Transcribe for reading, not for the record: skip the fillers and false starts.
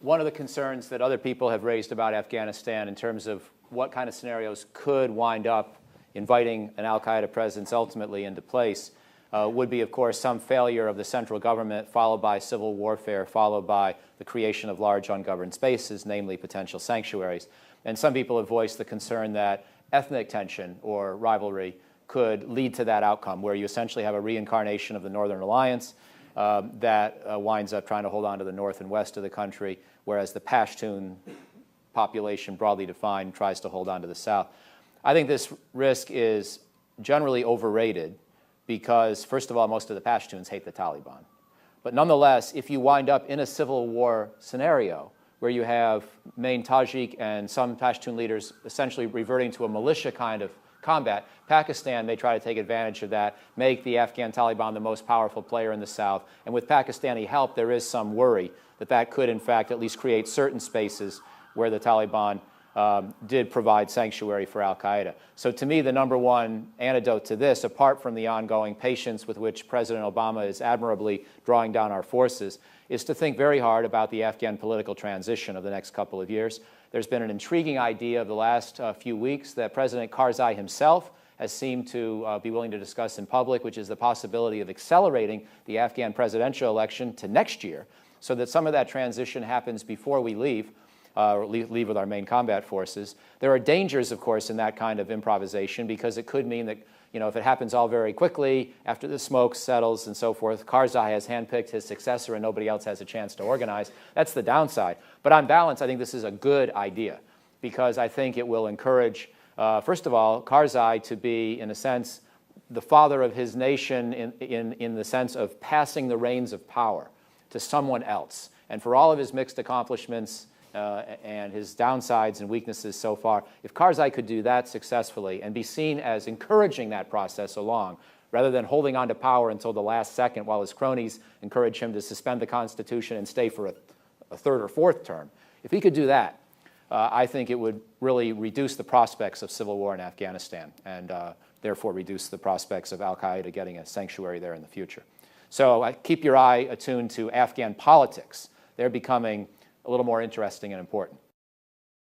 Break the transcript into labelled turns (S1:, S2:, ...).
S1: One of the concerns that other people have raised about Afghanistan in terms of what kind of scenarios could wind up inviting an al-Qaeda presence ultimately into place would be, of course, some failure of the central government, followed by civil warfare, followed by the creation of large ungoverned spaces, namely potential sanctuaries. And some people have voiced the concern that ethnic tension or rivalry could lead to that outcome, where you essentially have a reincarnation of the Northern Alliance that winds up trying to hold on to the north and west of the country, whereas the Pashtun population, broadly defined, tries to hold on to the south. I think this risk is generally overrated because, first of all, most of the Pashtuns hate the Taliban. But nonetheless, if you wind up in a civil war scenario where you have main Tajik and some Pashtun leaders essentially reverting to a militia kind of combat, Pakistan may try to take advantage of that, make the Afghan Taliban the most powerful player in the south. And with Pakistani help, there is some worry that that could, in fact, at least create certain spaces where the Taliban did provide sanctuary for al-Qaeda. So to me, the number one antidote to this, apart from the ongoing patience with which President Obama is admirably drawing down our forces, is to think very hard about the Afghan political transition of the next couple of years. There's been an intriguing idea of the last few weeks that President Karzai himself has seemed to be willing to discuss in public, which is the possibility of accelerating the Afghan presidential election to next year, so that some of that transition happens before we leave with our main combat forces. There are dangers, of course, in that kind of improvisation, because it could mean that, if it happens all very quickly, after the smoke settles and so forth, Karzai has handpicked his successor and nobody else has a chance to organize. That's the downside. But on balance, I think this is a good idea, because I think it will encourage, first of all, Karzai to be, in a sense, the father of his nation in the sense of passing the reins of power to someone else. And for all of his mixed accomplishments and his downsides and weaknesses so far, if Karzai could do that successfully and be seen as encouraging that process along, rather than holding on to power until the last second while his cronies encourage him to suspend the Constitution and stay for a third or fourth term, if he could do that, I think it would really reduce the prospects of civil war in Afghanistan and therefore reduce the prospects of al-Qaeda getting a sanctuary there in the future. So keep your eye attuned to Afghan politics. They're becoming a little more interesting and important.